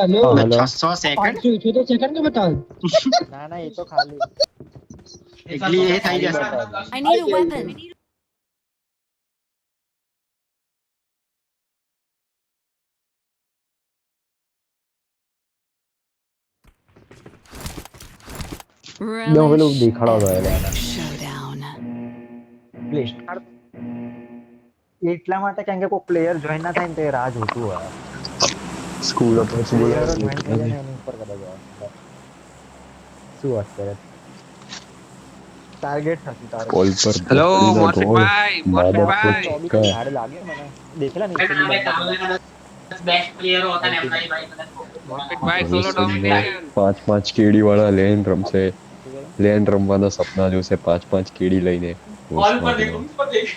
Hello hello 600 second 578 second का बताओ ના ના એ તો ખાલી એટલી એ થઈ જશે I need a weapon. જો પેલું Relish દેખાડો તો એને epic showdown. પ્લે સ્ટાર એટલા માટે કેમ કે કોઈ પ્લેયર જોઈન ના થાય ને તો એ રાહ જોતું હોય સ્કૂલ પછી પ્લેયરો જોઈન થઈ જાય ને એની ઉપર કદાચ હોય શું વાત કરે ટાર્ગેટ થતું તારું કોલ પર હેલો પકડીને મોર્ફિક ગોળ ભાઈ મોર્ફિક માદા ભાઈ પર ચોબી ચક્કા યાદ લાગે મને દેખેલા ને ઇન્સ્ટાની બંદા બેસ્ટ પ્લેયર હોતા ને એમના ભાઈ મોર્ફિક ભાઈ સોલો ડોમિનેશન 5 કેડી વાળા લેન રમશે લેન રમવાના સપના જોશે 5 કેડી લઈને कॉल पर देखो उस पर देख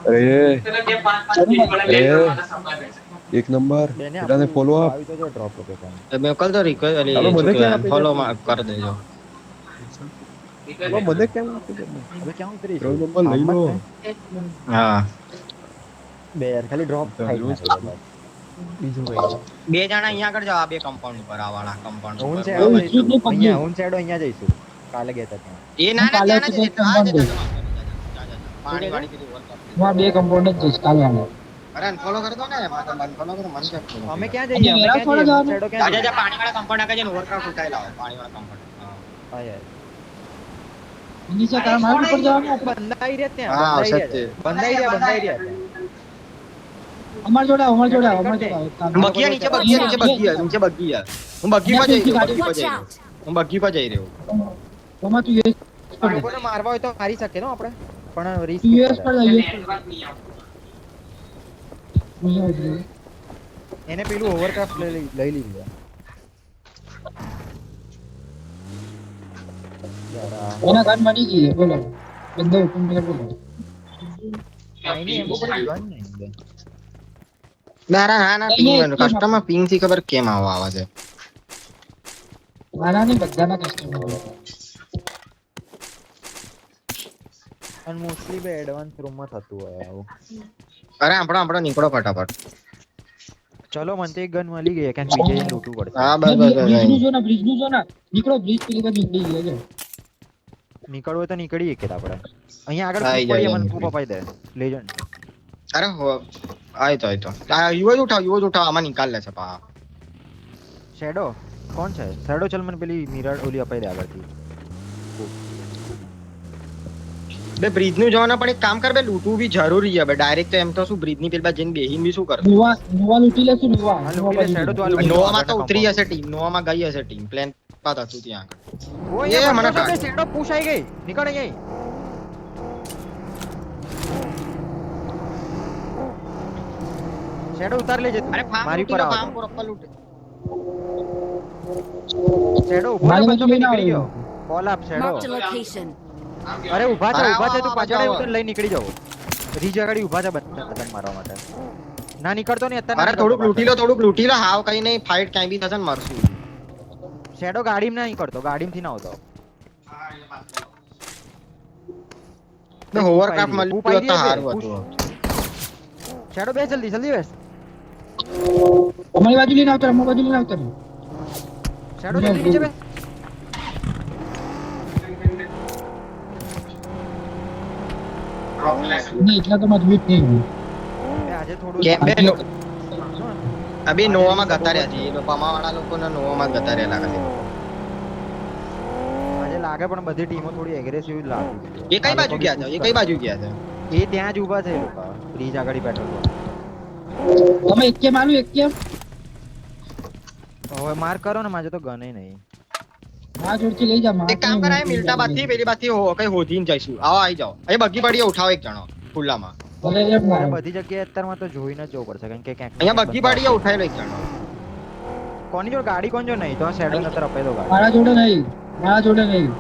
અરે तेरा के 5 मिनट वाला लेट रहा था એક નંબર બેને પેલાને ફોલો અપ આવી તો જો ડ્રોપ લોકેશન મેં કલ તો રિક્વેસ્ટ અલી ચાલો મને ક્યાં આપી ફોલો દે? कर देજો ચાલો મને કેમ આપી દે? હવે ક્યાં ઉતરી ત્રણ નંબર લઈ લો હા બે યાર ખાલી ડ્રોપ થાય ના થઈ જાય બીજું કઈ બે જણા અહીંયા આગળ જાવ આ બે કમ્પાઉન્ડ ઉપર આ વાળા કમ્પાઉન્ડ હું ઉપર સેડો બરાબર. અહીંયા હું સેડો અહીંયા જઈશું કાલે ગયા હતા ત્યાં એ ના ના કાલે ત્યાં તો ના compound પાણી વાળી કીધું वहां બે કમ્પાઉન્ડ જ છે કાલે આનો અરે અનફોલો કરી દો ને માતા અનફોલો કરો મન કેમ follow અમે કર્યો? ક્યાં જઈએ અમે મેરા ક્યાં થોડા જઈએ સેડો ક્યાં જા જઈએ જા પાણી વાળા કમ્પાઉન્ડ આગળ જઈને ઓવરક્રાફ્ટ ઉઠાઈ લાવો પાણી વાળા કમ્પાઉન્ડ હા યાર નીચે તારા માર ઉપર જવાનું આપણે બંદા આવી રહ્યા ત્યાં હા, બંદા આવશે જ તે. બંદા આવી રહ્યા અમાર જોડે અમાર જોડે અમાર જોડે બગીયા નીચે બગીયા નીચે બગીયા હું બગી પર જઈ રહ્યો બગી પર Watch જઈ રહ્યો out. હું બગી પર જઈ રહ્યો તમાર તું યુએસ પર આ લોકોને મારવા હોય તો મારી શકે ને આપણે પણ રિસ્ક યુએસ પર જઈએ એને પેલું ઓવરક્રાફ્ટ લઈ લીધું યાર આ એના ઘર બની ગઈ છે બોલો બંદો હુકમ કરે બોલો આઈની એમ ઉપર ગન નહીં બે ના પિંગ કસ્ટમર પિંગ થી ખબર કેમ આવે છે મારા ને બધાના કસ્ટમર અને મોસ્ટલી બે એડવાન્સ રૂમમાં થતું હોય આવું અરે આપણો નીકળો ફટાફટ ચલો મને તો એક ગન મળી ગઈ કારણ બીજે જઈને લૂંટવું પડશે હા બસ બ્રિજ નું જો ના નીકળો બ્રિજ પેલી બાજુ નીકળી ગયો છે નીકળવું હોય તો નીકળીએ કે આપણે અહીંયા આગળ આઈ પડીએ જાય, મને નીકળી. પપાઈ દે લેજન્ડ અરે આય તો આ યુવો ઉઠાવ આમાં નિકાલ લે છે પા શેડો કોણ છે શેડો ચલ મને પેલી મિરર ઓલી અપાઈ દે આગળથી બે બ્રિજ નું જવાના પણ એક કામ કર બે લૂંટવું બી જરૂરી છે બે ડાયરેક્ટ તો એમ તો શું બ્રિજ ની પેલ બાજુ જઈને બેહીને બી શું કર નોવા લૂટી લેશું નોવા હા લૂંટી લે શેડો તો આ લૂંટી લે. નોવામાં તો ઉતરી હશે ટીમ નોવામાં ગઈ હશે ટીમ પ્લેન પાત હતું ત્યાં આગળ ઓય એ એ મને મને કાઢ. શેડો પુશ આવી ગઈ નીકળ અહીં શેડો ઉતાર લેજે તું. અરે ફાર્મ મારી લૂંટી પર લો આવ ફાર્મ પ્રોપર લૂંટે શેડો ઉપર મારી બંધો બાજુ કે લઈને નીકળી આવો. જાઓ કોલ આપ શેડો Marked a location. અરે ઊભા અરે છે ઊભા છે આવો, તું આવો, પાછળ આવો. ઉતર લઈ નીકળી જાવ રીજ આગળ ઊભા છે બધા મારવા માટે ના નીકળતો નહીં અત્યારે અરે થોડુંક લૂંટી લો હાવ કઈ નહીં ફાઇટ ક્યાંય બી થશે ને મરશું શેડો ગાડીમાં ના નીકળતો ગાડીમાંથી ના આવતો ને હોવરક્રાફ્ટ મળ્યું ઉપાડી હોત તો દે, સારું push. હતું શેડો બે જલ્દી જલ્દી બેસ અમારી બાજુ લઈને આવતા અમારી બાજુ લઈને આવતા શેડો જલ્દી નીચે બેસ નહીં એટલા તો મજબૂત નહીં હું એ આજે થોડું કેમ બે નો અબે નોવામાં ગતા રહ્યા છે એ લોકો વાળા લોકોને નોવામાં ગતા રહ્યા લાગે આજે લાગે પણ બધી ટીમો થોડી એગ્રેસિવ લાગે છે એ કઈ બાજુ ગયા છે એ કઈ બાજુ ગયા છે એ ત્યાં જ ઊભા છે એ લોકો બ્રિજ આગળ પેટ્રોલ તમે એક કેમ આલું એક કેમ હવે માર કરો ને માજે તો ગને નહીં આ જોડથી લઈ જા એક કામ કરાય મિલતા બાદથી પેલી બાદથી કઈ હોધીને જઈશું આવો આવી જાઓ એ બગી પડીએ ઉઠાવો એક જણો ખુલ્લામાં મારે બધી જગ્યાએ અત્યારમાં તો જોઈને જ જવું પડશે કારણ કે ક્યાંક અહીંયા બગી પડીએ ઉઠાવી લો એક જણો કોની જો ગાડી કોણ જો નહીં તો શેડો નતર અપાઈ દો ગાડી મારા જોડે નહીં મારા જોડે નહીં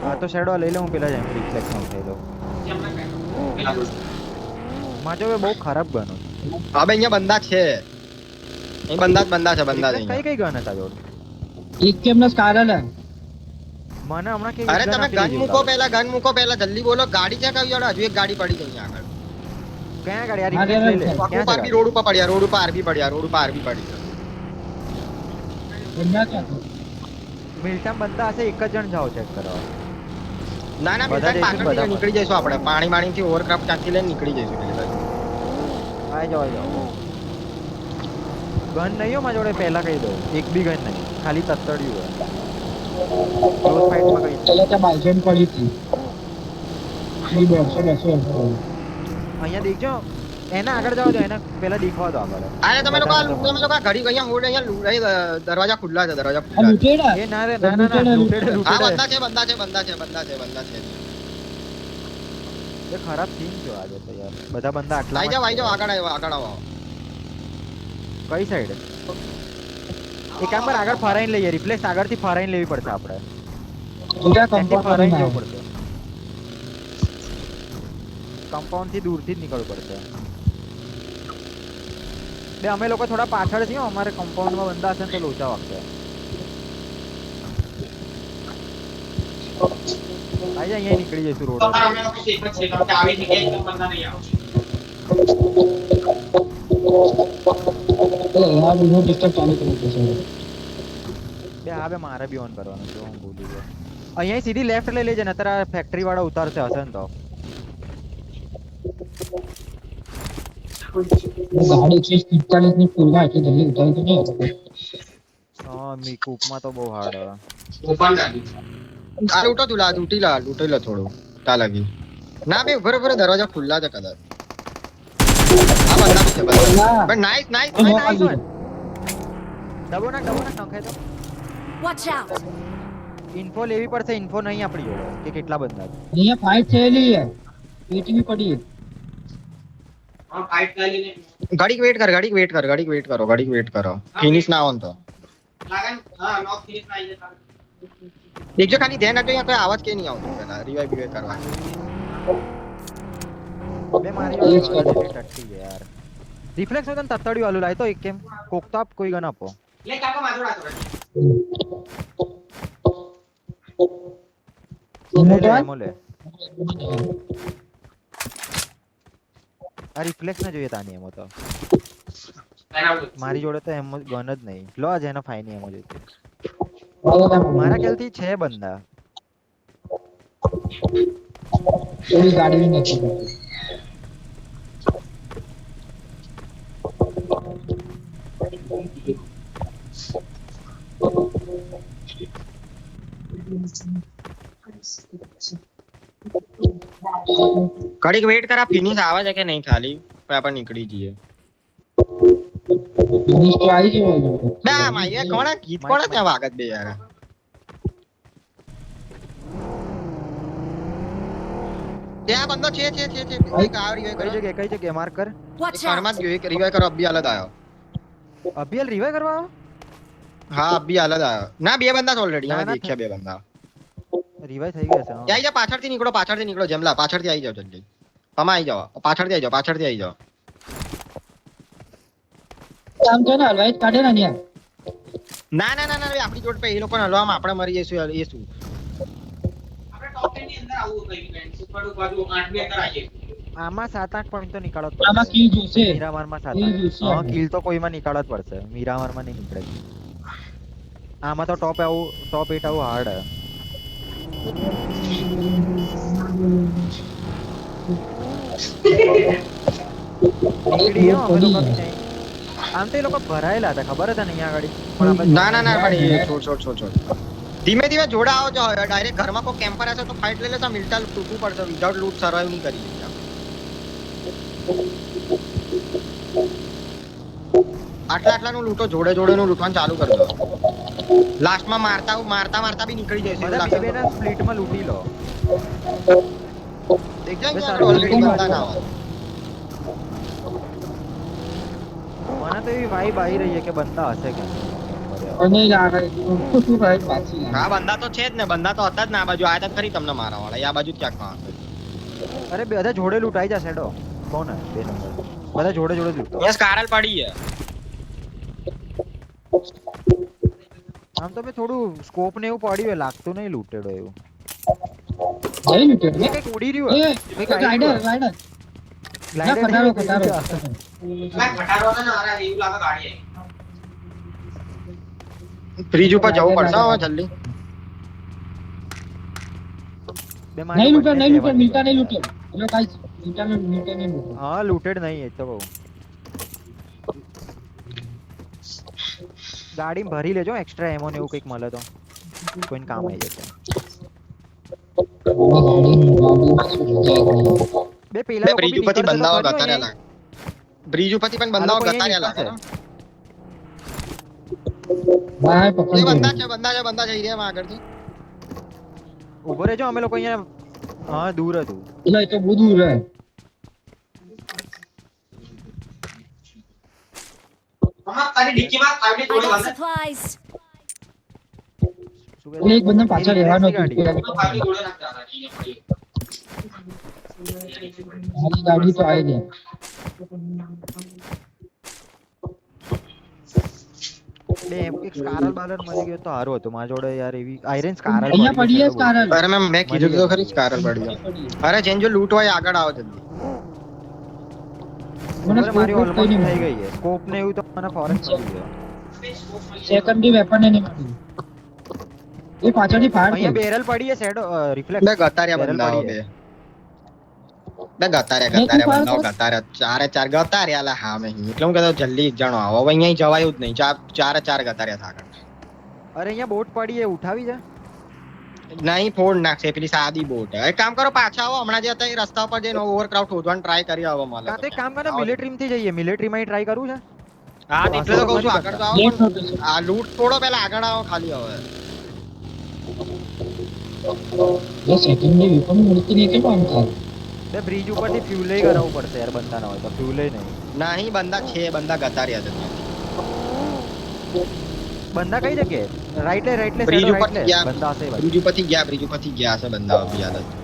હા તો શેડો લઈ લે હું પેલા જેમ રિફ્લેક્સ માં ઉઠાઈ દઉં માજો બહુ ખરાબ ગન હવે અહીંયા બંદા છે અહીં બંદા છે બંદા છે કઈ અહીંયા. કઈ ગન હતા જોડ એક કેમ ના સ્કારલ હે મને હમણાં કે અરે તમે ગન મૂકો પહેલા જલ્દી બોલો ગાડી છે કઈ હજુ એક ગાડી પડી ગઈ અહીંયા આગળ ક્યાં ગાડી આ મારે રિફ્લેક્સ લઈ લે ક્યાં આરબી રોડ ઉપર પડ્યા રોડ ઉપર આરબી પડ્યા રોડ ઉપર આરબી પડી બંધા ક્યાં છે? મિલટામ બંધા હશે, એક જ જણ જાઓ ચેક કરવા. ના ના બધા મિલતા જઈશું, પાછળથી બધા નીકળી જઈશું આપણે પાણી થી ઓવરક્રાફ્ટ ત્યાંથી લઈને નીકળી જઈશું પેલી બાજુ. આઈ જાઓ. ગન નહીં હો મારી જોડે, પહેલા કહી દો. એક બી ગન નહીં, ખાલી તત્તડિયું હોય. ક્લોઝ ફાઇટમાં કઈ પેલા ત્યાં બાઇસન પડી હતી. ઈ 200. અહીંયા દેખજો, એના આગળ જાઓ તો એના પહેલા દેખવા દો આગળ. અરે તમે લોકો ઘડી અહીંયા હોડ અહીંયા દરવાજા ખુલ્લા છે આ લૂંટેડા? એ ના રે ના લૂટેડે હા લૂટેડે. બંદા છે એ ખરાબ સીન છે આજે તો યાર. બધા બંદા આટલા આઈ જાઓ આગળ આવો કઈ સાઈડ? એક કામ પર આગળ ફરાઈને લઈએ, રિપ્લેસ આગળથી ફરાઈને લેવી પડશે આપણે. બીજા ત્યાંથી કમ્પાઉન્ડ ફરાઈને માં જવું પડશે. કમ્પાઉન્ડ થી દૂરથી જ નીકળવું પડશે. બે અમે લોકો થોડા પાછળ છીએ, અમારે કમ્પાઉન્ડમાં બંદા હશે ને તો લોચા વાગશે. આઈ જા, અહીંયા નીકળી જઈશું રોડ પર. આ બીજો ડિસ્ટર્બ ચાલુ કરી દેશે. બે હા બે મારે બી ઓન કરવાનું છે, હું ભૂલી ગયો. અહીંયા સીધી લેફ્ટ લઈ લેજે, નતર આ ફેક્ટરી વાળા ઉતારશે હશે ને તો. ગાડી 145 ની ફૂલમાં એટલી જલ્દી ઉતારી તો નહીં આવતી. હા મી કૂપમાં તો બહુ હાર્ડ હવે. આ લૂટી લા થોડું તા લાગી ના બે ઉભર દરવાજા ખુલ્લા છે કદાચ. આ બંદા બી છે પણ નાઈસ નાઈસ વન. ડબો નાખ નખાય તો. Watch out! ઇન્ફો લેવી પડશે, ઇન્ફો નહીં આપણી જોડે કે કેટલા બંદા છે. અહીંયા ફાઇટ થયેલી છે. પીટીવી પડી. ગાડી વેટ કરો ફિનિશ ના ઓન તો દેખજો ખાલી ધ્યાન રાખજો અહીંયા કોઈ આવાજ કે નહીં આવતો પેલા રિવાઇવ કરવા. બે મારી જોડે ટટ્ટી છે યાર. રિફ્લેક્સ હોય તો તત્તડી વાળું લાય તો એક કેમ કોક તો આપ કોઈ ગન આપો. એમો લે. આ રિફ્લેક્સ ના જોઈએ તાની એમો તો. મારી જોડે તો એમ ગન જ નહીં. લો આ જેનો ફાઈની એમો જોઈતી. મારા ખ્યાલથી છે બંદા. થોડી ગાડી નથી. ઘડીક વેટ કરા ફિનિશ આવે છે કે નહીં ખાલી પછી આપણે નીકળી જઈએ. ફિનિશ તો આવી ગયો. ના માય કોણ ગીત કોણ ત્યાં વાગત બે યાર. ત્યાં બંદો છે એક આ રિવાઇવ કઈ જગ્યાએ માર્ક કર. Watch ઘરમાં out! જ ગયો એક રિવાઇવ કરો અબ્બી હાલત આવ્યો. અભિયલ રિવાઇવ કરવા આવો? હા અબ્બી હાલત આવ્યો ના બે બંદા છે ઓલરેડી ના, અમે ના, દેખ્યા બે બંદા. રિવાઇવ થઈ ગયા છે હા. આઈ જા પાછળથી નીકળો જમલા પાછળથી આવી જાઓ જલ્દી. પમા આવી જાઓ પાછળથી આવી જાઓ. કામ તો ના હલવાઈ કાઢે ને યાર. ના આપણી જોડ પે એ લોકોને હલવામાં આપણે મરી જઈશું યાર એ શું. આમાં 7-8 પોઈન્ટ તો નીકાળો જ આમાં પડશે. કી જોશે. મીરામારમાં કી 7-8. જોશે. હા કિલ તો કોઈમાં નીકાળો જ પડશે. મીરામારમાં નહીં નીકળે. આમાં તો ટોપ 8 આવું હાર્ડ હે. નીકળી ગયો અમે લોકો બી નહીં. આમ તો એ લોકો ભરાયેલા હતા ખબર હતા ને અહીંયા આગળ. પણ આપણે ના પણ એ છોડ. ધીમે જોડા આવો છો ડાયરેક્ટ ઘરમાં કોઈ કેમ્પર હશે તો ફાઇટ લઈ લેતા મિલતા તૂટવું પડશે વિધાઉટ લૂટ સર્વાઈવ નહીં કરી શકતા. આટલાનું લૂટો જોડે નું લૂટવાનું ચાલુ કરજો. લાસ્ટમાં મારતા બી નીકળી જશે એવું બધા લાગશે. બે-બેના સ્પ્લિટમાં લૂંટી લો. દેખજો અહીંયા ઓલરેડી બંદા ના હોય. મને તો એવી વાઈબ આવી રહી છે કે બંદા હશે કે અને લાગે શું ભાઈ પાછી. હા બંદા તો છે જ ને બંદા તો હતા જ ને આ બાજુ આયા તા ખરી તમને મારવા વાળા આ બાજુ ક્યાંક માં હશે. અરે બધા જોડે લૂંટાઈ જશે ડો. કોણ હે 2 નંબર? બધા જોડે લૂંટો. અહીંયા સ્કારલ પડી છે. આમ તો મેં થોડું સ્કોપ ને એવું પડ્યું લાગતું નહીં લૂંટેડો એવું. જઈ લૂટે. એ કંઈક ઉડી રહ્યું એ હે. Rider glider કટારો. બ્રિજ ઉપર જવું પડશે હવે જલ્દી. બે મારી नहीं लूटा બંને नहीं लूटा સેવન मिलता છે. नहीं लूटे हेलो गाइस मिलता नहीं लूटा હા લૂટેડ નહીં એ તો કહું. ગાડીમાં ભરી લેજો એક્સ્ટ્રા એમો ને એવું કંઈક મળે તો કોઈને કામ આવી જશે. બે પેલા બે લોકો બ્રિજ બી ઉપરથી નીકળશે તો બંદાઓ ખરી ગતાર્યા અહીંયા. લાગે. બ્રિજ ઉપરથી પણ આ બંદાઓ લોકો અહીંયા ગતાર્યા લાગે. बाहर એ पकड़ બંદા જઈ રહ્યા એમાં આગળથી. ઊભો રહેજો અમે લોકો અહીંયા. હા દૂર હતું. ले तो बहुत दूर है I got supplies. શું કહે એટલે એક છે? બંદા પાછળ એ રહેવાનો relax ની ગાડી. हमारी गाड़ी तो आई नहीं બે એમ એક સ્કારલ બાલર મળી ગયો તો સારું હતું મારા જોડે યાર એવી આયરન સ્કારલ અહીંયા પડી है कारण અરે મેં કીધું તો ખરી સ્કારલ પડી જાય. અરે જેન જો લૂંટ હોય આગળ આવો જલ્દી. મને મારી स्कोप ઓલમોસ્ટ नहीं થઈ ગઈ છે સ્કોપ ને એવું તો મને ફોરેસ્ટ મળી ગયો. सेकंडरी वेपन नहीं मिली ये पाछळથી ફાયર અહીંયા થઈ બેરલ પડી છે શેડો રિફ્લેક્ટ બે ગતાર્યા બેરલ બંદાઓ પડી બે. છે. ગતાર્યા બંદાઓ ગતાર્યા. ચારે ચાર ગતાર્યા લા હા મેં એટલે હું કહેતો જલ્દી એક જણો આવો. હવે અહીંયા જવાયું જ નહીં. ચારે ચાર ગતાર્યા હતા આગળ. અરે અહીંયા બોટ પડી છે ઉઠાવી છે. નહીં ફોડ નાખશે પેલી સાદી બોટ. એક કામ કરો પાછા આવો હમણાં જે હતા એ રસ્તા પર જઈને ઓવરક્રાઉડ શોધવાનું ટ્રાય કરી આવો કાં માલા. તો એક કામ કરે મિલિટરી થી જઈએ મિલિટરી માં ટ્રાય કરવું છે. હા એટલે તો કહું છું આગળ તો આવો લેફ્ટ પણ રોટેશન આ લૂંટ થોડો પહેલા આગળ આવો ખાલી હવે. ये सेकंडरी वेपन मिलती नहीं के काम था બે બ્રિજ ઉપરથી ફ્યુલ કરાવવું પડશે યાર બંદા ના હોય તો ફ્યુલ નહીં. નહીં બંદા છે બંદા ગતાર્યા છે બંદા કઈ જગ્યાએ રાઈટ લે બ્રિજ શેડો ઉપર રાઈટ લે ગયા. બંદા હશે ભાઈ. બ્રિજ ઉપરથી ગયા છે બંદાઓ બી યાદ હતું.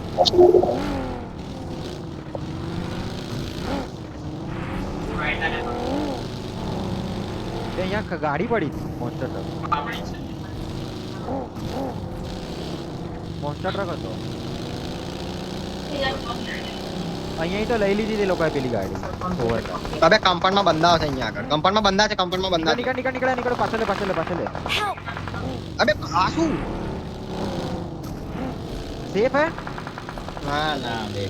બે અહીંયા ગાડી પડી મોન્સ્ટર ટ્રક હતો અહીંયા તો લઈ લીધી તે લોકોએ પેલી ગાડી ઓવર અબે કમ્પાઉન્ડમાં બંદાઓ છે અહીંયા આગળ. કમ્પાઉન્ડમાં બંદા છે નીકળ પાછળ લે Help. અબે આ શું? સેફ હે ના બે.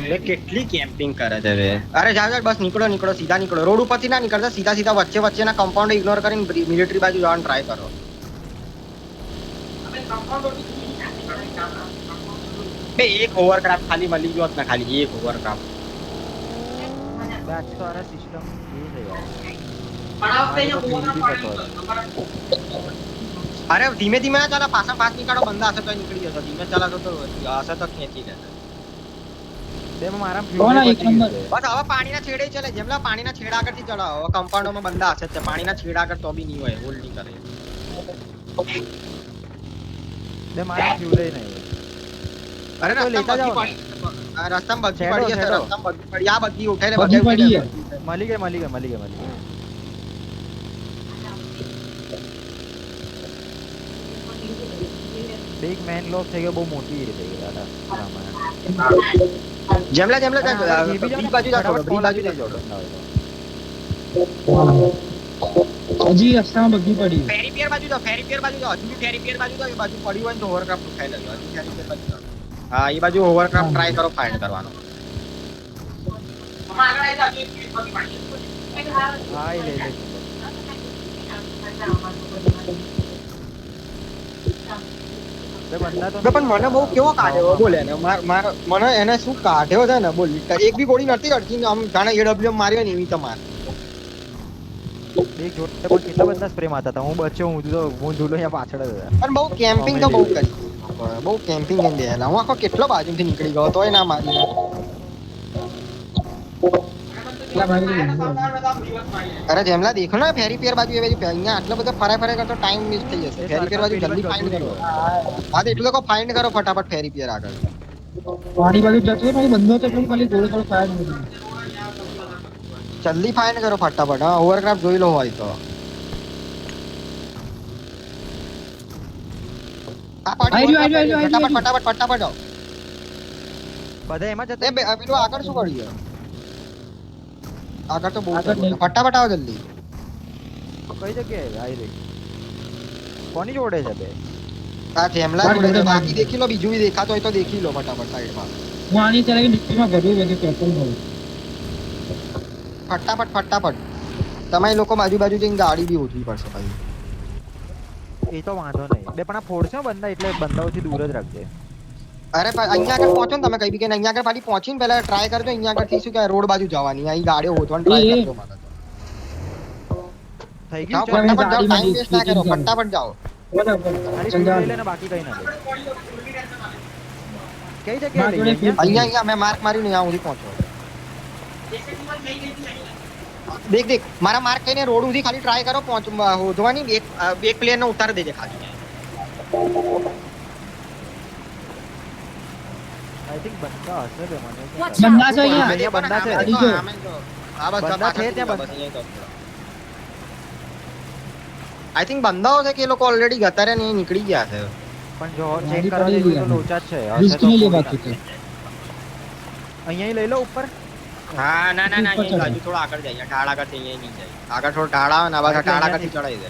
બે કેટલી કેમ્પિંગ કરે છે બે. અરે જાવ બસ નીકળો સીધા નીકળો. રોડ ઉપરથી ના નીકળતા સીધા વચ્ચેના કમ્પાઉન્ડ ઇગ્નોર કરીને મિલિટરી બાજુ જવાનું ટ્રાય કરો. બે એક ઓવરક્રાફ્ટ ખાલી મળી ગયો ને ખાલી એક ઓવરક્રાફ્ટ. બેક તો આરા સિસ્ટમ એ છે યાર અરે ધીમે ના ચાલો પાછા પાસ નીકળો બંદા હશે તો નીકળી જશે. ધીમે ચાલો તો હશે તો ખેંચી લે. બે મારા કોના એક નંબર? બસ હવે પાણીના છેડે ચાલે. જેમલા પાણીના છેડા આગળથી ચડાવો. હવે કમ્પાઉન્ડમાં બંદા હશે જ. પાણીના છેડા આગળ તો બી નહીં હોય હોલ્ડ નહીં કરે. બે મારા ફ્યુલ નહીં અરે તો લેતા જાઓ ને. રસ્તામાં બગી છેડો, પડી હશે. છેડો. રસ્તામાં બગી પડી. આ બગી ઉઠાઈને બગી પડી હે. મળી ગઈ બિગ મેન લોસ થઈ ગયો બહુ મોટી રીતે થઈ ગઈ જેમલા બ્રિજ બાજુ જાઓ. બ્રિજ બાજુ જાઓ. હજી રસ્તામાં બગી પડી ફેરી પિયર બાજુ જાઓ. હજુ બી ફેરી પિયર બાજુ જાઓ. એ બાજુ પડી હોય ને તો ઓવરક્રાફ્ટ ઉઠાઈ લેજો. હજુ ફેરી પિયર બાજુ જાઓ. હા એ બાજુ ઓવરક્રાફ્ટ ટ્રાય કરો ફાઇન્ડ કરવાનો. હા એ લઈ લે બે બંદા તો પણ મને બહુ કેવો કાઢ્યો બોલે ને મને એને શું કાઢ્યો છે ને બોલ એક બી ગોળી નથી અડતી આમ જાણે એડબ્લ્યુએમ માર્યો ને એવી તો માર. એક જોડે પણ કેટલા બધા સ્પ્રે મારતા હતા હું બચ્યો હું ધૂલો અહીંયા પાછળ જ હતા પણ બહુ કેમ્પિંગ તો બહુ કરી. બહુ કેમ્પિંગ એમ બેલા. હું આખો કેટલો બાજુથી નીકળી ગયો તોય ના મારી. અરે જેમલા દેખો ને ફેરી પિયર બાજુ એ બાજુ અહીંયા આટલો બધો ફરાય કરતો ટાઈમ મિસ થઈ જશે. ફેરી પિયર બાજુ જલ્દી ફાઇન્ડ કરો. હા તો એટલું તો ફાઇન્ડ કરો ફટાફટ ફેરી પિયર આગળ. પાણી બાજુ જતો પણ બંધો તો પણ ખાલી થોડો ફાયર નથી જલ્દી ફાઇન્ડ કરો ફટાફટ. હા ઓવરક્રાફ્ટ જોઈ લો હોય તો. આ પાડી ફટાફટ જાઓ. બધા એમાં એ જતા પેલું આગળ શું કર્યું? આગળ તો બહુ આગળ નહીં. ફટાફટ આવો જલ્દી. કઈ જગ્યાએ આવી રહી? કોની જોડે છે બે? આ જેમલા જોડે છે. બાકી દેખી લો, બીજું બી દેખાતો હોય તો દેખી લો ફટાફટ સાઈડમાં. હું આની ચલાવી ડિક્કીમાં ભર્યું બધું પેટ્રોલ ભરું. ફટાફટ તમે લોકો બાજુ જઈને ગાડી બી ઓછવી પડશે ભાઈ. એ તો વાંધો નહીં બે, પણ આ ફોડશો બંદા એટલે બંદાઓથી દૂર જ રાખજે. અરે પણ અહીંયા આગળ પહોંચો ને તમે કઈ બી કે અહીંયા આગળ પાછી પહોંચીને પહેલા ટ્રાય કરજો. અહીંયા આગળથી શું કે રોડ બાજુ જવાની, અહીં ગાડીઓ હોતવાની ટ્રાય કરજો મારા તો. થઈ જાઓ ગયું છે? ફટાફટ જાઓ, ટાઈમ વેસ્ટ ના કરો, ફટાફટ જાઓ. બરાબર. ખાલી ચલ fuel જા. લઈ લે ને બાકી કઈ ના લે. કઈ જગ્યાએ લઈ જોડે ગયા? અહીંયા મેં માર્ક માર્યું ને અહીંયા સુધી પહોંચો. દેખ મારા માર્ક કઈને રોડ સુધી ખાલી ટ્રાય કરો હોધવાની. એક પ્લેયર ને ઉતારી દેજે ખાલી. આઈ થિંક બંદા હશે બે મને. Watch બંદા છે out! અહીંયા. અહીંયા બંદા છે. આમે જો, આમે જો. આ બસ બંદા છે ત્યાં બસ અહીંયા જ. આઈ થિંક બંદાઓ છે કે એ લોકો ઓલરેડી ગતારે ને નીકળી ગયા છે. પણ જો ચેક ગાડી કરવા પડી જઈએ ગઈ તો આની. લોચા જ છે. હશે રિસ્ક તો નહીં લે ફોડી બાકી તો. નાખે. અહીંયા લઈ લો ઉપર. હા ના ઉપર અહીંયા ચડો. બાજુ થોડો આગળ જાય, ઢાળ આગળ થી અહીંયા નહીં જાય. આગળ થોડો ઢાળ આવે ને આ બાજુ ઢાળ આગળથી ચડાઈ દે.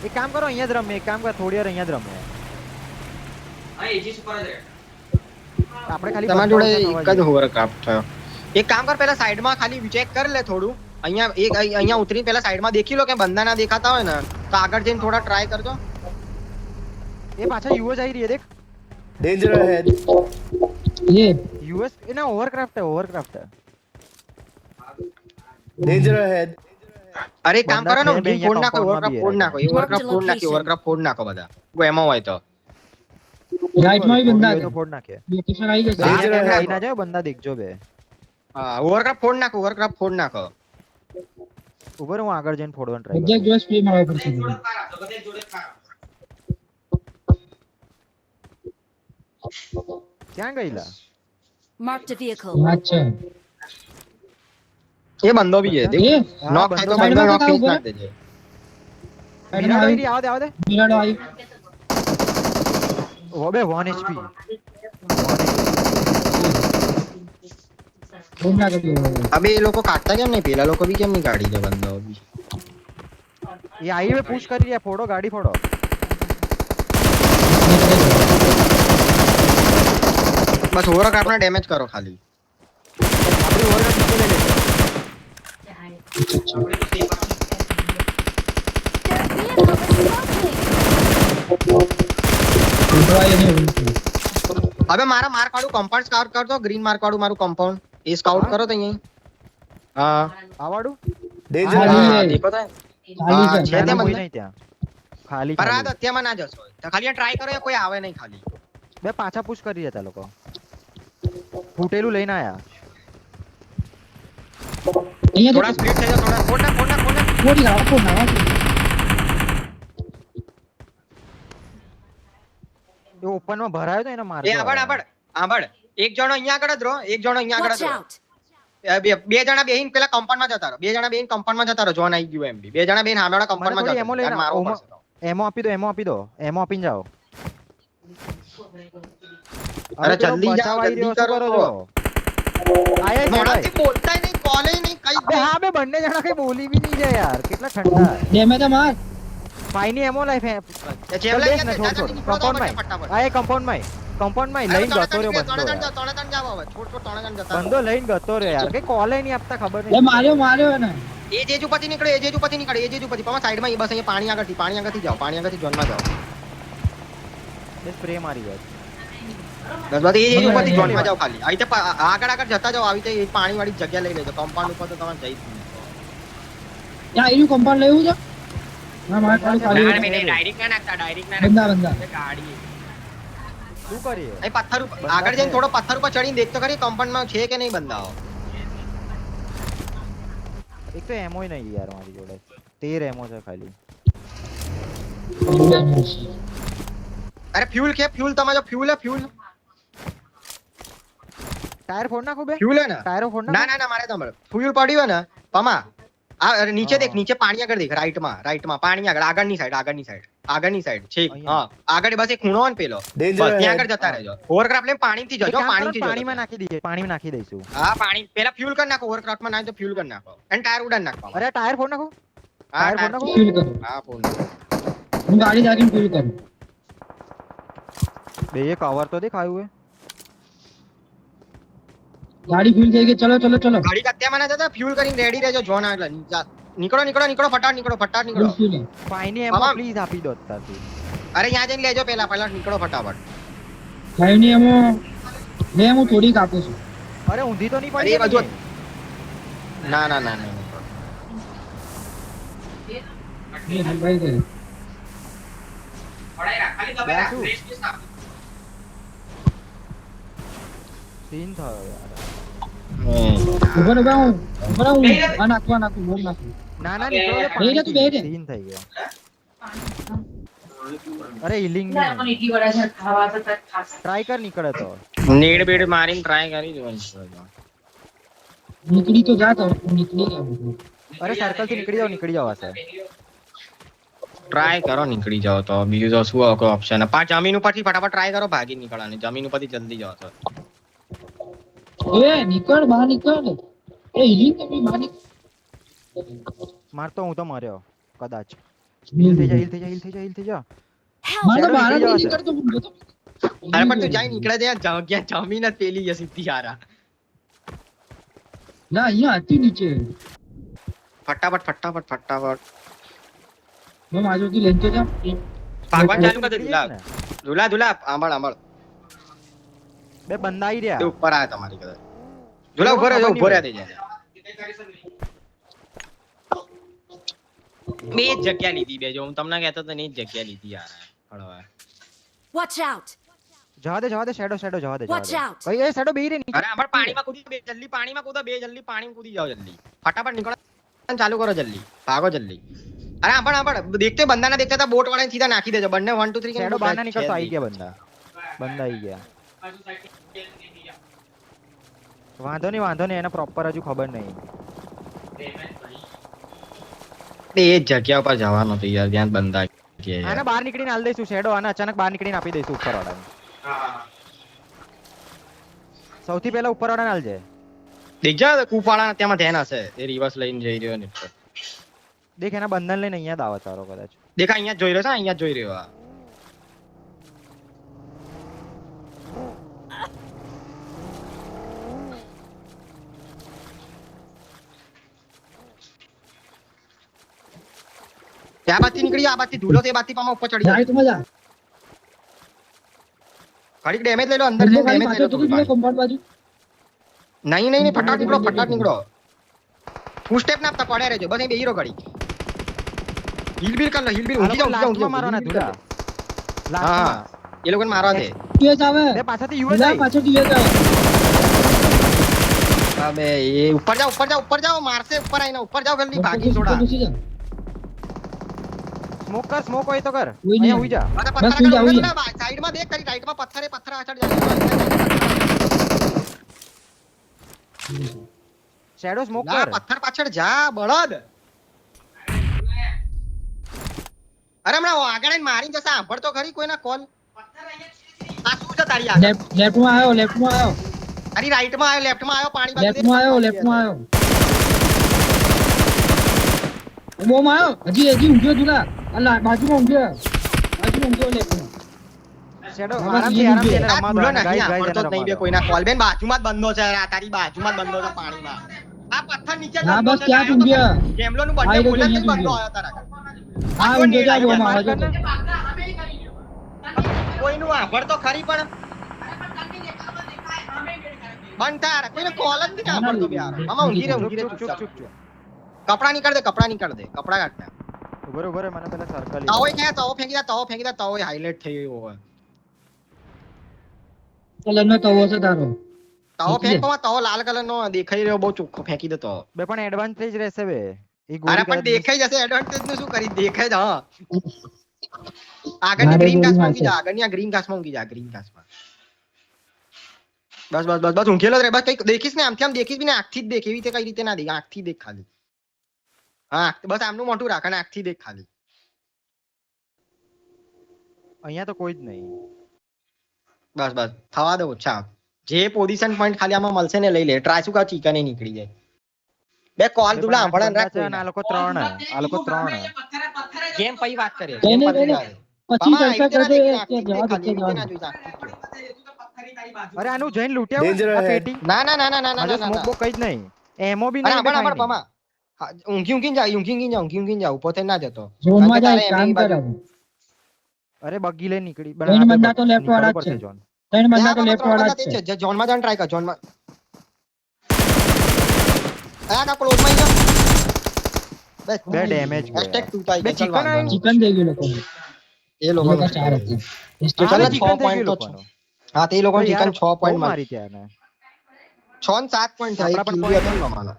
એક કામ કરો અહીંયા જ રમે. એક કામ કર થોડી વાર અહીંયા જ રમે. આપણે ખાલી તમારી જોડે બંદાઓ એક જ હોવરક્રાફ્ટ થયો. એક કામ કર, પહેલા સાઈડમાં ખાલી ચેક કરી લે થોડું. અહીંયા ઉતરીને પહેલા સાઈડમાં દેખી લો કે બંદા ના દેખાતા હોય ને તો આગળ જઈને થોડા ટ્રાય કરજો. એ પાછા યુએસ આવી રહી છે દેખ. Danger ahead. ये યુએસ એના ઓવરક્રાફ્ટ है ઓવરક્રાફ્ટ है. Danger ahead. અરે એક કામ કરો ને, બંદા છે, ઊંઘી ફોડ નાખો, compound માં ઓવરક્રાફ્ટ બી ફોડ નાખો, Mark the location. ઓવરક્રાફ્ટ ફોડ નાખો બધા. કોઈ એમાં હોય તો. राइट में भी बंदा તો है ફોડ નાખે. लोकेशन आई गई Danger ahead. આવી ના જાય બંદા દેખજો બે. હા ઓવરક્રાફ્ટ ફોડ નાખો, ઓવરક્રાફ્ટ ફોડ નાખો. ઉપર હું આગળ જઈને ફોડવાનું ટ્રાય बंदा जो स्प्रे मारा पर से ક્યાં ગઈલા? Marked a vehicle. अच्छा એ બંદો બી છે દેખ. ये હા, નોક થાય તો બંદો બંદો સાઈડમાં નોક ફેસ ઉભો નાખ દેજે. साइड में મિરાડો आई આવી રહી, આવો દે આવો દે. मिराडो आई ઓ બે 1 HP. घूम ना कर दियो અબે એ લોકો કાઢતા કેમ નહીં? પેલા લોકો બી કેમ નહીં કાઢી દે બંદો બી? એ હાઈવે પુશ કરી રહ્યા. ફોડો ગાડી ફોડો. બસ ઓવરક્રાફ્ટ ને ડેમેજ કરો ખાલી. આપણી ઓવરક્રાફ્ટ નીચે લઈ લેજો. Their vehicle is smoking. હવે મારા માર્ક વાળું કમ્પાઉન્ડ સ્કાઉટ કરજો. ગ્રીન માર્ક વાળું મારું કમ્પાઉન્ડ એ સ્કાઉટ કરો તો અહીં. હા આવાડું Danger Ah, ahead. હા દેખો તો. खाली हाँ, से છે તે કોઈ બંદા. નહીં ત્યાં. ખાલી પર આ ખાલી. તો અત્યારમાં ના જશો. તો ખાલી ટ્રાય કરો, કોઈ આવે નહીં ખાલી. બે પાછા પુશ કરી રહ્યા હતા લોકો. ફૂટેલું લઈને આયા. અહીંયા થોડા સ્પ્લિટ થઈ જાવ, થોડા ફોડ નાખ. फोड़ी ना એ ઓપન માં ભરાયો તો એને માર. એ આબડ. એક જણો અહીંયા આગળ જ રહો, એક જણો અહીંયા આગળ Watch જ રહો. out! બે જણા બેહીન પેલા કમ્પાઉન્ડ માં જતા રહો. જોન આવી ગયું એમ બી. બે જણા બેહીન હામેવાળા કમ્પાઉન્ડ માં મને થોડી એમો લઈને જતા રહો. મારવો ઓમો- પડશે તો. એમો આપી દો. એમો આપીને જાઓ. અરે હવે પેલો જલ્દી જાઓ, બચાવ આવી જલ્દી રહ્યો, શું કરો. છો? આયા છે મોઢાથી ભાઈ. બોલતાય નહીં, કોલેય નહીં, કઈ જ બે નહીં. હા બે બંને જણા કઈ બોલી બી નહીં જાય યાર. કેટલા ઠંડા. डैमेज है मार ફાઈની એમો લાઈફ હે. એ જેમ લઈ ને ગયા, છોડ નીકળો તો કમ્પાઉન્ડ માં. ફટાફટ. આ એ કમ્પાઉન્ડ માં લઈને ગતો રહ્યો બંદો યાર. ત્રણ જણ જાવ હવે. છોડ ત્રણ જણ જતા રહો. બંદો લઈને ગતો રહ્યો યાર. કઈ કોલે નહીં આપતા ખબર ये નહીં. मारियो है ना એ જેજ ઉપરથી નીકળે. પama સાઈડમાં બસ અહીંયા પાણી આગળથી જાઓ. ઝોનમાં જાઓ. બે સ્પ્રે મારી જાય. બસ એ જેજ ઉપરથી ઝોનમાં જાઓ ખાલી. આવી રીતે આગળ જતા જાઓ. આવી રીતે પાણી વાળી જગ્યા લઈ લેજો. કમ્પાઉન્ડ ઉપર તો તમે જઈ જ નહીં. क्या ये कंपाउंड ले जा हां मार खाली खाली ડાયરેક્ટ ના નાખતા बंदा बंदा ગાડી શું કરીએ? અહીં પથ્થર ઉપર આગળ જઈને થોડો પથ્થર ઉપર ચડીને દેખ તો ખરી કમ્પાઉન્ડમાં છે કે નહીં બંદાઓ. એક તો એમો નહીં યાર મારી જોડે. 13 એમો છે ખાલી. અરે ફ્યુલ તમારો ફ્યુલ ટાયર ફોડ નાખો બે. હે ને ટાયરો ફોડ ના નાખો. મારે તમારે ફ્યુલ પડ્યું હે ને પમા આ નીચે દેખ, નીચે પાણી આગળ દેખ. રાઈટમાં પાણી આગળ, આગળની સાઈડ છે. હા આગળ બસ એક ખૂણો હોય ને પેલો, Danger બસ ત્યાં ahead. આગળ જતા રહેજો. ઓવરક્રાફ્ટ લઈને પાણીથી એક જજો. કામ કરો, પાણીથી પાણીમાં નાખી દઈએ. પાણીમાં નાખી દઈશું. હા પાણી પેલા ફ્યુલ કરી નાખો. ઓવરક્રાફ્ટમાં ના તો ફ્યુલ કરી નાખો અને ટાયર ઉડાન નાખો. અરે ટાયર ફોડ નાખો. ટાયર ફોડ નાખો. ફિલ કરો હા ફોન હું ગાડી જાગીને ફિલ કરું બે ये कवर तो देख आए हुए. ગાડી ફિલ થઈ ગઈ ચલો ચલો ચલો ગાડી કત્યા મને જતા ફ્યુલ કરીને રેડી રહેજો જોન આવે એટલે નીકળો નીકળો નીકળો ફટાફટ નીકળો ફિલ फाइनी मामा. एमो प्लीज આપી દો અત્યારથી. અરે यहाँ જઈને લેજો પહેલા નીકળો ફટાફટ ખાઈને એમાં લે હું થોડીક આપું છું અરે ઊંધી તો નહીં અરે પડી એ બાજુ જાય. ના ના ના ના લે, ભાઈ કરે બેસું. સીન થયો યાર. ઉભો રહો હું આ નાખું બોલ નાખું ના ના નીકળો તો બેહી જા તું, બેહી જા. સીન થઈ ગયો. અરે હિલિંગ ટ્રાય કર નીકળે તો. નેડ બેડ મારીને ટ્રાય કરી જોવાનું નીકળી તો જા તો નીકળી જાવ અરે સર્કલ થી નીકળી જાવ હશે. ટ્રાય કરો નીકળી જાઓ તો બીજું તો શું કોઈ ઓપ્શન પાંચ જમીન ઉપરથી ફટાફટ ટ્રાય કરો ભાગી નીકળવાની જમીન ઉપરથી જલ્દી જાઓ તો એ નીકળ બહાર નીકળ એ હિલિંગ તમે બહાર નીકળ મારતો હું તો મર્યો કદાચ. હિલ હિલ થઈ જા. મારે તો બહાર જ નીકળી નહીં જવાશે. નીકળતો હું તો અરે પણ તું જાય નીકળે છે જગ્યા જમીન જ પેલી છે સીધી હારા ના અહીંયા હતી નીચે ફટાફટ મેં માજોથી લઈને તો જા ભાગવાન ચાલુ કરી દે નીકળી જાય ને. ધુલા આંબળ બે બંદા આવી તે રહ્યા. ઉપર આયા તમારી કદાચ ધુલા ઉભો રહે દે જાય બે જ જગ્યા લીધી બે જો હું તમને કહેતો તો ને જ જગ્યા લીધી યાર હળવા Watch out! જવા દે શેડો જવા દે. Watch out! કઈ એ શેડો બેહી રે નીચે. અરે આંબળ પાણીમાં કૂદી બે જલ્દી પાણીમાં કૂદો બે જલ્દી પાણીમાં કૂદી જાઓ જલ્દી ફટાફટ નીકળો ચાલુ કરો જલ્દી ભાગો જલ્દી અરે આંબળ દેખતે બંદા ના દેખતા બોટ વાળાને સીધા નાખી દેજો બંને 1 2 3 શેડો બહાર ના નીકળતો આવી ગયા બંદા આવી ગયા. વાંધો નહીં એને પ્રોપર હજુ ખબર નહીં. એ જ જગ્યા ઉપર જવાનો તો યાર ત્યાં બંદા કે આને બહાર નીકળીને હાલ દઈશું શેડો આને અચાનક બહાર નીકળીને આપી દઈશું ઉપર વાળાને. સૌથી પહેલા ઉપર વાળાને હાલજે. દેખજા કૂપાળા ત્યાંમાં ધ્યાન હશે એ રિવર્સ લઈને જઈ રહ્યો ને દેખ એના બંધન લઈને અહીંયા દાવા ચારો કદાચ. દેખા અહીંયા જ જોઈ રહ્યો છે અહીંયા જ જોઈ રહ્યો આ ત્યાં બાજથી નીકળી આ બાજથી ધૂલો તે બાજથી પામાં ઉપર ચડી જાય જાય તો મજા ઘડીક ડેમેજ લઈ લો અંદર જઈને ડેમેજ લઈ લો થોડું પાણી. કોમ્પાઉન્ડ બાજુ નહીં ફટાફટ નીકળો ફૂલ સ્ટેપ ના આપતા પડે રહેજો બસ અહીં બેહી રહો ઘડી હીલ બીલ કર લો હીલ બીલ ઊંઘી જાઓ લાસ્ટમાં મારવાના ધુલા. હા એ લોકોને મારવા દે યુએસ આવે બે પાછળથી યુએસ યુએસ આવી. પાછળથી યુએસ આવે અબે એ ઉપર જાઓ મારશે ઉપર આવીને ઉપર જાઓ જલ્દી ભાગી છોડા ઘૂસી જા. સ્મોક હોય તો કર. કોઈ નહીં. અહીંયા ઉઈ જા. અરે બસ સુઈ જાઓ, સુઈ જાઓ. સાઈડમાં દેખ કરી રાઈટમાં પથ્થર આછળ શેડો સ્મોક જા કર. પથ્થર પાછળ જા બળદ અરે હમણાં આગળ આવીને મારી જશે સાંભળ તો ખરી કોઈના કોલ આ શું છે તારી આગળ લેફ્ટમાં આવ્યો તારી રાઈટમાં આવ્યો લેફ્ટમાં આવ્યો પાણી બાજુ દેખ. લેફ્ટમાં આવ્યો બોમ આવ્યો હજી ઊંઘ્યો દુલા અલા બાજુમાં ઊંઘ્યો લેફ્ટમાં શેડો બસ આરામથી ઈ આરામથી એને નીકળે. આ રમવા દો. ભૂલો એને નહીં ગાઈસ સાંભળતો જ એને નહીં બે રમવા દો. કોઈના કોલ બેન બાજુમાં જ બંધો છે આ તારી બાજુમાં જ બંધો છે પાણીમાં આ પથ્થર નીચે હા, બંધો બસ છે, ત્યાં જ ગાયો તો ઊંઘ્યો. ગેમલોનું હા, બંને એ લોકો બોલે જ અહીંયા જ બંધો ઊંઘ્યો. આવ્યો તારા આગળ. હા કોઈ ઊંઘ્યો જા નહીં બોમ આવ્યો. આવે કોઈનું આભળ તો ખરી પણ બંધ તાર કોઈને કોલ જ નથી સાંભળતો બે યાર મામા ઊંઘી રે ચૂપ ચૂપ. કપડા નીકળ દે કપડા કાઢ નાખ. ઉભો રે મને પેલા સર્કલ તવો ક્યાં તવો ફેંકી દે તવો હાઈલાઈટ થઈ ગયો હોય કલરનો તવો છે તારો તવો ફેંકવામાં તવો લાલ કલર નો દેખાઈ રહ્યો બહુ ચોખ્ખો ફેંકી દે તો બે પણ એડવાન્ટેજ રહેશે બે. ઈ અરે ગોળી પણ કરે દેખાઈ જશે એડવાન્ટેજ નું શું કરી દેખાય જ હા આગળની ગ્રીન ઘાસમાં ઊંઘી જા આગળની આ ગ્રીન ઘાસમાં ઊંઘી જા ગ્રીન ઘાસમાં બસ ઊંઘેલો જ રે બસ કઈ દેખીશ ને આમથી આમ દેખીશ બી ને આંખથી જ દેખ એવી રીતે કઈ રીતે ના દેખ આંખથી દેખ ખાલી હા બસ આમનું મોટું રાખ અને આંખથી દેખ ખાલી અહીંયા તો કોઈ જ નહીં. બસ થવા દો ઓછા જે પોઝિશન પોઈન્ટ ખાલી આમાં મળશે ને લઈ લે ટ્રાય શું કા ચીકન નીકળી જાય બે કોલ તુલા સાંભળન રાખ છે અને આ લોકો 3 આ લોકો 3 ગેમ પછી વાત કરીએ કઈ ગેમ નહીં, પછી કઈ વાત. પછી મામા, ચર્ચા એકલા કરજો, નાખી કે જવા દો, ખાલી, જવા ના દો. જોઈ નાખ. અરે આનું જઈને લૂટ્યા Danger આ ahead. પેટી ના ના ના ના ના આજે ના સ્મોક ના બોક કઈ જ નહીં એમો બી અરે નહીં આંભળ દેખાય આંભળ નહીં. પમા હા, ઊંઘી ઊંઘી જા ઉપર થી ના જતો ઝોનમાં કારણ કે જાય, તારે કામ એમની કરે. બાજુ- અરે બગી લઈને નીકળી ત્રણ બંદા તો left વાળા જ છે. જોન ત્રણ બંદા ત્યાં તો બાબા લેફ્ટ ત્રણ વાળા બંદા જ તે છે. છે ઝોનમાં જવાનું ટ્રાય કર ઝોનમાં આ કા ક્લોઝ માં ગયો બસ બે ડેમેજ ગયા. હેશટેગ તૂટાઈ બે ગયો ચાલ chicken વાંધો નહીં. ચિકન થઈ ગયું લોકોને. એ એ લોકો લોકો 4 હતી. ચાલ હા, 6 chicken થઈ પોઈન્ટ ગયું તો લોકોનું. હા તે લોકો તો યાર, ચિકન 6 બહુ પોઈન્ટ માં મારી ત્યાં એને. 6 ને 7 પોઈન્ટ થયા આપણા એક પણ કિલ હતો ને મામાનો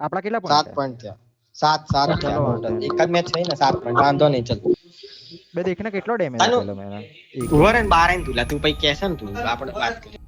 આપણા કેટલા 7 point પોઈન્ટ થયા 7 ચલો, થયા total. એક જ મેચ થઈ ને 7 પોઈન્ટ વાંધો નહીં ચાલ બે દેખને કેટલો ડેમેજ આનું- આપેલો મેં એને. ઉભો રહે ને બહાર આવીને તું લા, તું પછી કહેશે ને તું આપણે વાત કરીએ